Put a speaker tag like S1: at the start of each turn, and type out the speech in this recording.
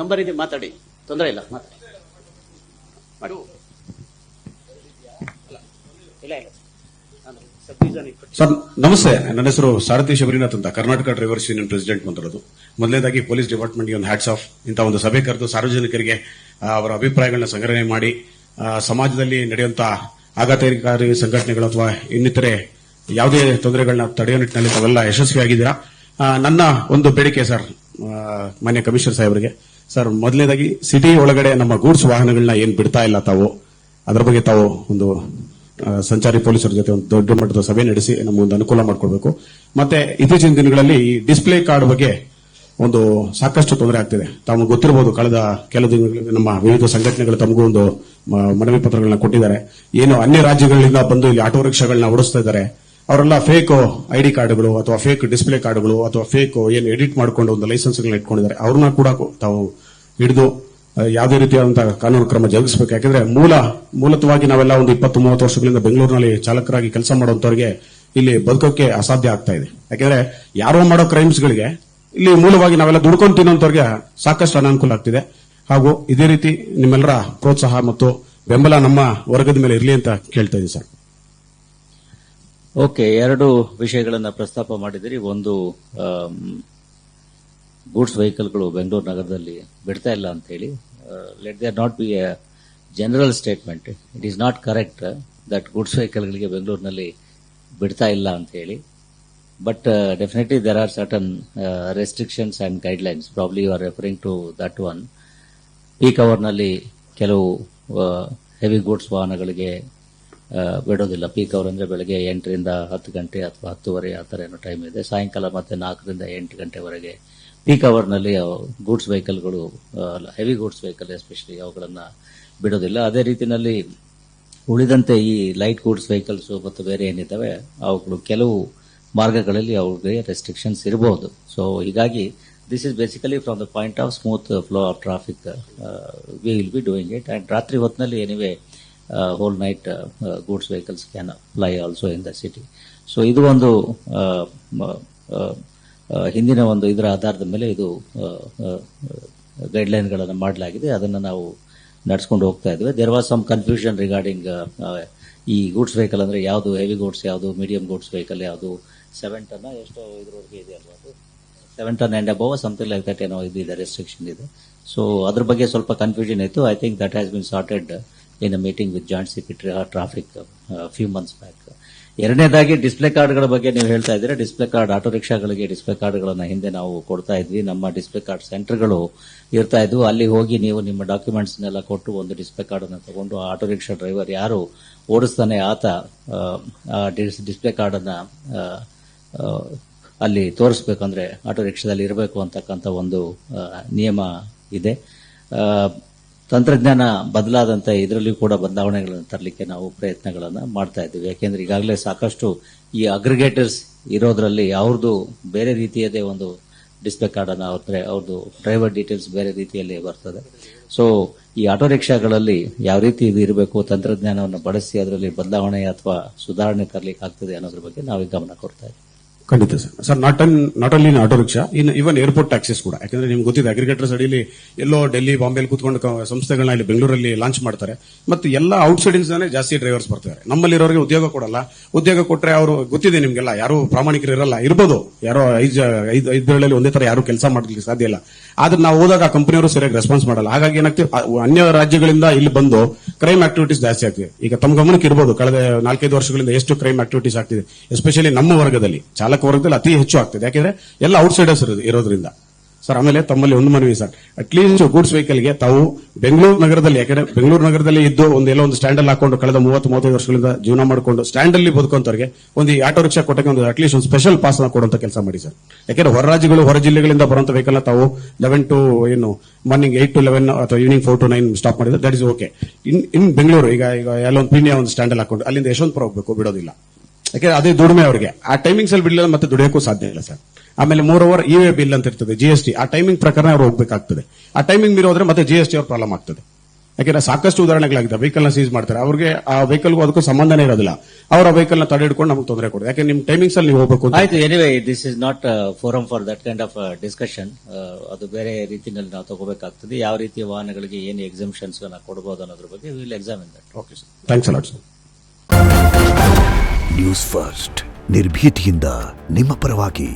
S1: Number ಇದೆ, ಮಾತಾಡಿ, ತೊಂದರೆ ಇಲ್ಲ, ಮಾತಾಡಿ.
S2: ಸರ್ ನಮಸ್ತೆ, ನನ್ನ ಹೆಸರು ಸಾರಥಿ ಶಬರಿನಾಥ್ ಅಂತ, ಕರ್ನಾಟಕ ಡ್ರೈವರ್ಸ್ ಯೂನಿಯನ್ ಪ್ರೆಸಿಡೆಂಟ್ ಮಾತಾಡೋದು. ಮೊದಲನೇದಾಗಿ ಪೊಲೀಸ್ ಡಿಪಾರ್ಟ್ಮೆಂಟ್ಗೆ ಒಂದು ಹ್ಯಾಟ್ಸ್ ಆಫ್. ಇಂಥ ಒಂದು ಸಭೆ ಕರೆದು ಸಾರ್ವಜನಿಕರಿಗೆ ಅವರ ಅಭಿಪ್ರಾಯಗಳನ್ನ ಸಂಗ್ರಹಣೆ ಮಾಡಿ ಸಮಾಜದಲ್ಲಿ ನಡೆಯುವಂತಹ ಆಘಾತಕಾರಿ ಸಂಘಟನೆಗಳು ಅಥವಾ ಇನ್ನಿತರೆ ಯಾವುದೇ ತೊಂದರೆಗಳನ್ನ ತಡೆಯುವ ನಿಟ್ಟಿನಲ್ಲಿ ತಾವೆಲ್ಲ ಯಶಸ್ವಿಯಾಗಿದ್ದೀರಾ. ನನ್ನ ಒಂದು ಬೇಡಿಕೆ ಸರ್, ಮಾನ್ಯ ಕಮಿಷನರ್ ಸಾಹೇಬರಿಗೆ, ಸರ್ ಮೊದಲನೇದಾಗಿ ಸಿಟಿ ಒಳಗಡೆ ನಮ್ಮ ಗೂಡ್ಸ್ ವಾಹನಗಳನ್ನ ಏನ್ ಬಿಡ್ತಾ ಇಲ್ಲ ತಾವು, ಅದರ ಬಗ್ಗೆ ತಾವು ಒಂದು ಸಂಚಾರಿ ಪೊಲೀಸರ ಜೊತೆ ಒಂದು ದೊಡ್ಡ ಮಟ್ಟದ ಸಭೆ ನಡೆಸಿ ನಮಗೊಂದು ಅನುಕೂಲ ಮಾಡಿಕೊಡ್ಬೇಕು. ಮತ್ತೆ ಇತ್ತೀಚಿನ ದಿನಗಳಲ್ಲಿ ಈ ಡಿಸ್ಪ್ಲೇ ಕಾರ್ಡ್ ಬಗ್ಗೆ ಒಂದು ಸಾಕಷ್ಟು ತೊಂದರೆ ಆಗ್ತಿದೆ. ತಾವು ಗೊತ್ತಿರಬಹುದು, ಕಳೆದ ಕೆಲವು ದಿನಗಳಲ್ಲಿ ನಮ್ಮ ವಿವಿಧ ಸಂಘಟನೆಗಳು ತಮಗೂ ಒಂದು ಮನವಿ ಪತ್ರಗಳನ್ನ ಕೊಟ್ಟಿದ್ದಾರೆ. ಏನು ಅನ್ಯ ರಾಜ್ಯಗಳಿಂದ ಬಂದು ಇಲ್ಲಿ ಆಟೋ ರಿಕ್ಷಾಗಳನ್ನ ಓಡಿಸ್ತಾ ಇದ್ದಾರೆ, ಅವರೆಲ್ಲ ಫೇಕ್ ಐಡಿ ಕಾರ್ಡ್ಗಳು ಅಥವಾ ಫೇಕ್ ಡಿಸ್ಪ್ಲೇ ಕಾರ್ಡ್ಗಳು ಅಥವಾ ಫೇಕ್ ಏನು ಎಡಿಟ್ ಮಾಡಿಕೊಂಡು ಒಂದು ಲೈಸೆನ್ಸ್ಗಳನ್ನ ಇಟ್ಕೊಂಡಿದ್ದಾರೆ, ಅವ್ರನ್ನ ಕೂಡ ತಾವು ಹಿಡಿದು ಯಾವುದೇ ರೀತಿಯಾದಂತಹ ಕಾನೂನು ಕ್ರಮ ಜರುಗಿಸಬೇಕು. ಯಾಕಂದ್ರೆ ಮೂಲತವಾಗಿ ನಾವೆಲ್ಲ ಒಂದು 20-30 ವರ್ಷಗಳಿಂದ ಬೆಂಗಳೂರಿನಲ್ಲಿ ಚಾಲಕರಾಗಿ ಕೆಲಸ ಮಾಡುವಂತವರಿಗೆ ಇಲ್ಲಿ ಬದುಕೋಕೆ ಅಸಾಧ್ಯ ಆಗ್ತಾ ಇದೆ. ಯಾಕಂದ್ರೆ ಯಾರೋ ಮಾಡೋ ಕ್ರೈಮ್ಸ್ಗಳಿಗೆ ಇಲ್ಲಿ ಮೂಲವಾಗಿ ನಾವೆಲ್ಲ ದುಡ್ಕೊಂಡು ತಿನ್ನೋಂತವ್ರಿಗೆ ಸಾಕಷ್ಟು ಅನಾನುಕೂಲ ಆಗ್ತಿದೆ. ಹಾಗೂ ಇದೇ ರೀತಿ ನಿಮ್ಮೆಲ್ಲರ ಪ್ರೋತ್ಸಾಹ ಮತ್ತು ಬೆಂಬಲ ನಮ್ಮ ವರ್ಗದ ಮೇಲೆ ಇರಲಿ ಅಂತ ಕೇಳ್ತಾ ಇದ್ದೀವಿ ಸರ್.
S3: ಓಕೆ, ಎರಡು ವಿಷಯಗಳನ್ನ ಪ್ರಸ್ತಾಪ ಮಾಡಿದಿರಿ. ಒಂದು, ಗೂಡ್ಸ್ ವೆಹಿಕಲ್ಗಳು ಬೆಂಗಳೂರು ನಗರದಲ್ಲಿ ಬಿಡ್ತಾ ಇಲ್ಲ ಅಂತ ಹೇಳಿ. Let there not be a general statement. It is not correct that goods ವೆಹಿಕಲ್ಗಳಿಗೆ ಬೆಂಗಳೂರಿನಲ್ಲಿ ಬಿಡ್ತಾ ಇಲ್ಲ ಅಂತ ಹೇಳಿ. But definitely there are certain restrictions and guidelines. Probably you are referring to that one. Peak ಅವರ್ನಲ್ಲಿ ಕೆಲವು ಹೆವಿ ಗೂಡ್ಸ್ ವಾಹನಗಳಿಗೆ ಬಿಡೋದಿಲ್ಲ. ಪೀಕ್ ಅವರ್ ಅಂದ್ರೆ ಬೆಳಗ್ಗೆ 8ರಿಂದ 10 ಗಂಟೆ ಅಥವಾ 10:30 ಆ ಥರ ಏನೋ ಟೈಮ್ ಇದೆ. ಸಾಯಂಕಾಲ ಮತ್ತೆ 4ರಿಂದ 8 ಗಂಟೆವರೆಗೆ ಪೀಕ್ ಅವರ್ನಲ್ಲಿ ಗೂಡ್ಸ್ ವೆಹಿಕಲ್ಗಳು, ಹೆವಿ ಗೂಡ್ಸ್ ವೆಹಿಕಲ್ ಎಸ್ಪೆಷಲಿ, ಅವುಗಳನ್ನ ಬಿಡೋದಿಲ್ಲ. ಅದೇ ರೀತಿಯಲ್ಲಿ ಉಳಿದಂತೆ ಈ ಲೈಟ್ ಗೂಡ್ಸ್ ವೆಹಿಕಲ್ಸ್ ಮತ್ತು ಬೇರೆ ಏನಿದ್ದಾವೆ ಅವುಗಳು ಕೆಲವು ಮಾರ್ಗಗಳಲ್ಲಿ ಅವುಗಳಿಗೆ ರೆಸ್ಟ್ರಿಕ್ಷನ್ಸ್ ಇರಬಹುದು. ಸೊ ಹೀಗಾಗಿ this is basically from the point of smooth flow of traffic we will be doing it. And ರಾತ್ರಿ ಹೊತ್ತಿನಲ್ಲಿ anyway whole night goods vehicles can fly also in the city. So ಇದು ಒಂದು ಹಿಂದಿನ ಒಂದು ಇದರ ಆಧಾರದ ಮೇಲೆ ಇದು ಗೈಡ್ಲೈನ್ ಗಳನ್ನು ಮಾಡಲಾಗಿದೆ. ಅದನ್ನು ನಾವು ನಡೆಸ್ಕೊಂಡು ಹೋಗ್ತಾ ಇದ್ವಿ. There was some confusion regarding ಈ ಗೂಡ್ಸ್ ವೆಹಿಕಲ್ ಅಂದ್ರೆ ಯಾವುದು ಹೆವಿ ಗೂಡ್ಸ್, ಯಾವುದು ಮೀಡಿಯಂ ಗೂಡ್ಸ್ ವೆಹಿಕಲ್, ಯಾವುದು 7 ಟನ್ ಎಷ್ಟೋ ಇದ್ರವರೆಗೆ ಇದೆ ಅಲ್ವಾ, 7 ton and above something like that ಏನೋ ಇದೆ ರೆಸ್ಟ್ರಿಕ್ಷನ್ ಇದೆ. ಸೊ ಅದ್ರ ಬಗ್ಗೆ ಸ್ವಲ್ಪ ಕನ್ಫ್ಯೂಷನ್ ಇತ್ತು. I think that has been sorted in a meeting with Joint Secretary of Traffic few months back. ಎರಡನೇದಾಗಿ ಡಿಸ್ಪ್ಲೇ ಕಾರ್ಡ್ಗಳ ಬಗ್ಗೆ ನೀವು ಹೇಳ್ತಾ ಇದ್ದೀರಾ. ಡಿಸ್ಪ್ಲೇ ಕಾರ್ಡ್, ಆಟೋ ರಿಕ್ಷಾಗಳಿಗೆ ಡಿಸ್ಪ್ಲೇ ಕಾರ್ಡ್ಗಳನ್ನ ಹಿಂದೆ ನಾವು ಕೊಡ್ತಾ ಇದ್ವಿ. ನಮ್ಮ ಡಿಸ್ಪ್ಲೇ ಕಾರ್ಡ್ ಸೆಂಟರ್ಗಳು ಇರ್ತಾ ಇದ್ವು. ಅಲ್ಲಿ ಹೋಗಿ ನೀವು ನಿಮ್ಮ ಡಾಕ್ಯುಮೆಂಟ್ಸ್ನೆಲ್ಲ ಕೊಟ್ಟು ಒಂದು ಡಿಸ್ಪ್ಲೇ ಕಾರ್ಡ್ ಅನ್ನು ತಗೊಂಡು ಆಟೋ ರಿಕ್ಷಾ ಡ್ರೈವರ್ ಯಾರು ಓಡಿಸ್ತಾನೆ ಆತ ಡಿಸ್ಪ್ಲೇ ಕಾರ್ಡ್ ಅನ್ನ ಅಲ್ಲಿ ತೋರಿಸಬೇಕಂದ್ರೆ ಆಟೋ ರಿಕ್ಷಾದಲ್ಲಿ ಇರಬೇಕು ಅಂತಕ್ಕಂಥ ಒಂದು ನಿಯಮ ಇದೆ. ತಂತ್ರಜ್ಞಾನ ಬದಲಾದಂತ ಇದರಲ್ಲಿ ಕೂಡ ಬದಲಾವಣೆಗಳನ್ನು ತರಲಿಕ್ಕೆ ನಾವು ಪ್ರಯತ್ನಗಳನ್ನು ಮಾಡ್ತಾ ಇದ್ದೀವಿ. ಯಾಕೆಂದ್ರೆ ಈಗಾಗಲೇ ಸಾಕಷ್ಟು ಈ ಅಗ್ರಿಗೇಟರ್ಸ್ ಇರೋದ್ರಲ್ಲಿ ಅವ್ರದ್ದು ಬೇರೆ ರೀತಿಯದೇ ಒಂದು ಡಿಸ್ಪ್ಲೇ ಕಾರ್ಡ್ ಅನ್ನ ಅವ್ರದ್ದು ಡ್ರೈವರ್ ಡೀಟೇಲ್ಸ್ ಬೇರೆ ರೀತಿಯಲ್ಲಿ ಬರ್ತದೆ. ಸೊ ಈ ಆಟೋ ರಿಕ್ಷಾಗಳಲ್ಲಿ ಯಾವ ರೀತಿ ಇದು ಇರಬೇಕು, ತಂತ್ರಜ್ಞಾನವನ್ನು ಬಳಸಿ ಅದರಲ್ಲಿ ಬದಲಾವಣೆ ಅಥವಾ ಸುಧಾರಣೆ ತರಲಿಕ್ಕೆ ಆಗ್ತದೆ ಅನ್ನೋದ್ರ ಬಗ್ಗೆ ನಾವು ಗಮನ ಕೊಡ್ತಾ ಇದ್ದೀವಿ.
S2: ಖಂಡಿತ sir. Not only auto rickshaw, even airport taxis ಕೂಡ. ಯಾಕಂದ್ರೆ ನಿಮ್ಗೆ ಗೊತ್ತಿದೆ, ಅಗ್ರಿಗೇಟರ್ಸ್ ಅಡಿಯಲ್ಲಿ ಎಲ್ಲೋ ಡೆಲ್ಲಿ, ಬಾಂಬೆಲಿ ಕೂತ್ಕೊಂಡು ಸಂಸ್ಥೆಗಳನ್ನ ಇಲ್ಲಿ ಬೆಂಗಳೂರಲ್ಲಿ ಲಾಂಚ್ ಮಾಡ್ತಾರೆ. ಮತ್ತು ಎಲ್ಲ ಔಟ್ಸೈಡ್ ಇಂದಾನೆ ಜಾಸ್ತಿ ಡ್ರೈವರ್ಸ್ ಬರ್ತಾರೆ. ನಮ್ಮಲ್ಲಿರೋರಿಗೆ ಉದ್ಯೋಗ ಕೊಡಲ್ಲ. ಉದ್ಯೋಗ ಕೊಟ್ಟರೆ ಅವರು ಗೊತ್ತಿದೆ ನಿಮ್ಗೆಲ್ಲ, ಯಾರು ಪ್ರಾಮಾಣಿಕರು ಇರಲ್ಲ. ಇರ್ಬೋದು, ಯಾರೋ 5 ಬೇಳೆಯಲ್ಲಿ ಒಂದೇ ತರ ಯಾರು ಕೆಲಸ ಮಾಡಲಿಕ್ಕೆ ಸಾಧ್ಯ ಇಲ್ಲ. ಆದ್ರೆ ನಾವು ಹೋದಾಗ ಕಂಪನಿಯವರು ಸರಿಯಾಗಿ ರೆಸ್ಪಾನ್ಸ್ ಮಾಡಲ್ಲ. ಹಾಗಾಗಿ ಏನಾಗ್ತದೆ, ಅನ್ಯ ರಾಜ್ಯಗಳಿಂದ ಇಲ್ಲಿ ಬಂದು ಕ್ರೈಮ್ ಆಕ್ಟಿವಿಟೀಸ್ ಜಾಸ್ತಿ ಆಗ್ತಿದೆ. ಈಗ ತಮ್ಮ ಗಮನಕ್ಕೆ ಇರಬಹುದು, ಕಳೆದ 4-5 ವರ್ಷಗಳಿಂದ ಎಷ್ಟು ಕ್ರೈಮ್ ಆಕ್ಟಿವಿಟೀಸ್ ಆಗ್ತಿದೆ, ಎಸ್ಪೆಷಲಿ ನಮ್ಮ ವರ್ಗದಲ್ಲಿ, ಚಾಲಕ ವರ್ಗದಲ್ಲಿ ಅತಿ ಹೆಚ್ಚು ಆಗ್ತಿದೆ. ಯಾಕೆಂದ್ರೆ ಎಲ್ಲ ಔಟ್ಸೈಡರ್ಸ್ ಇರೋದ್ರಿಂದ ಸರ್. ಆಮೇಲೆ ತಮ್ಮಲ್ಲಿ ಒಂದು ಮನವಿ ಸರ್, ಅಟ್ಲೀಸ್ಟ್ ಗೂಡ್ಸ್ ವೆಹಿಕಲ್ಗೆ ತಾವು ಬೆಂಗಳೂರು ನಗರದಲ್ಲಿ, ಯಾಕಂದ್ರೆ ಬೆಂಗಳೂರು ನಗರದಲ್ಲಿ ಇದ್ದು ಎಲ್ಲೋ ಒಂದು ಸ್ಟ್ಯಾಂಡ್ ಅಲ್ಲಿ ಹಾಕೊಂಡು ಕಳೆದ 30-35 ವರ್ಷಗಳಿಂದ ಜೀವನ ಮಾಡಿಕೊಂಡು ಸ್ಟ್ಯಾಂಡ್ ಅಲ್ಲಿ ಬದುಕುವಂತವರಿಗೆ ಒಂದು ಆಟೋ ರಿಕ್ಷಾ ಕೊಟ್ಟಕ್ಕೆ ಒಂದು ಅಟ್ಲೀಸ್ಟ್ ಒಂದು ಸ್ಪೆಷಲ್ ಪಾಸ್ ನ ಕೊಡುವಂತ ಕೆಲಸ ಮಾಡಿ ಸರ್. ಯಾಕಂದ್ರೆ ಹೊರ ರಾಜ್ಯಗಳು, ಹೊರ ಜಿಲ್ಲೆಗಳಿಂದ ಬರುವಂತ ವೆಹಿಕಲ್ ನ ತಾವು 11 to ಮಾರ್ನಿಂಗ್ 8 to 11 ಅಥವಾ ಈವ್ನಿಂಗ್ 4 to 9 ಸ್ಟಾಪ್ ಮಾಡಿದ್ರೆ ದಟ್ ಇಸ್ ಓಕೆ. ಇನ್ ಬೆಂಗಳೂರು ಈಗ ಎಲ್ಲೊಂದು ಪೀಣ್ಯ ಒಂದು ಸ್ಟ್ಯಾಂಡ್ ಅಲ್ಲಿ ಹಾಕೊಂಡು ಅಲ್ಲಿಂದ ಯಶವಂತಪುರ ಹೋಗಬೇಕು, ಬಿಡೋದಿಲ್ಲ. ಯಾಕಂದ್ರೆ ಅದೇ ದುಡಿಮೆ ಅವರಿಗೆ. ಆ ಟೈಮಿಂಗ್ಸ್ ಅಲ್ಲಿ ಬಿಡಲಿಲ್ಲ ಮತ್ತೆ ದುಡಿಯೋಕ್ಕೂ ಸಾಧ್ಯ ಇಲ್ಲ ಸರ್. ಆಮೇಲೆ 3 hour ಇ-ವೇ ಬಿಲ್ ಅಂತ ಇರ್ತದೆ, GST, ಆ ಟೈಮಿಂಗ್ ಪ್ರಕಾರ ಅವ್ರು ಹೋಗ್ಬೇಕಾಗ್ತದೆ. ಆ ಟೈಮಿಂಗ್ ಮೀರೋದ್ರೆ ಮತ್ತೆ GST ಅವ್ರ ಪ್ರಾಬ್ಲಮ್ ಆಗ್ತದೆ. ಯಾಕೆಂದ್ರೆ ಸಾಕಷ್ಟು ಉದಾಹರಣೆಗಳಾಗಿದೆ. ವೆಹಿಕಲ್ ನ ಸೀಸ್ ಮಾಡ್ತಾರೆ, ಅವ್ರಿಗೆ ಆ ವೆಹಿಕಲ್ಗೂ ಅದಕ್ಕೂ ಸಂಬಂಧನೇ ಇರೋದಿಲ್ಲ. ಅವರ ವೆಹಿಕಲ್ ನ ತಡೆ ಹಿಡ್ಕೊಂಡು ನಮಗೆ ತೊಂದರೆ ಕೊಡೋದು. ಯಾಕೆ ನಿಮ್ಮ ಟೈಮಿಂಗ್ಸ್ ಅಲ್ಲಿ ನೀವು ಹೋಗಬೇಕು ಅಂತ.
S3: ಆಯ್ತು, anyway this is not forum for that kind of discussion. ಅದು ಬೇರೆ ರೀತಿಯಲ್ಲಿ ನಾವು ತಗೋಬೇಕಾಗ್ತದೆ. ಯಾವ ರೀತಿಯ ವಾಹನಗಳಿಗೆ ಏನು ಎಕ್ಸಂಪ್ಷನ್ಸ್ ನಾವು ಕೊಡಬಹುದು ಅನ್ನೋದ್ರ ಬಗ್ಗೆ will examine that.
S2: Okay sir, thanks a lot sir.
S4: News first ನಿರ್ಭೀತಿಯಿಂದ ನಿಮ್ಮ ಪರವಾಗಿ.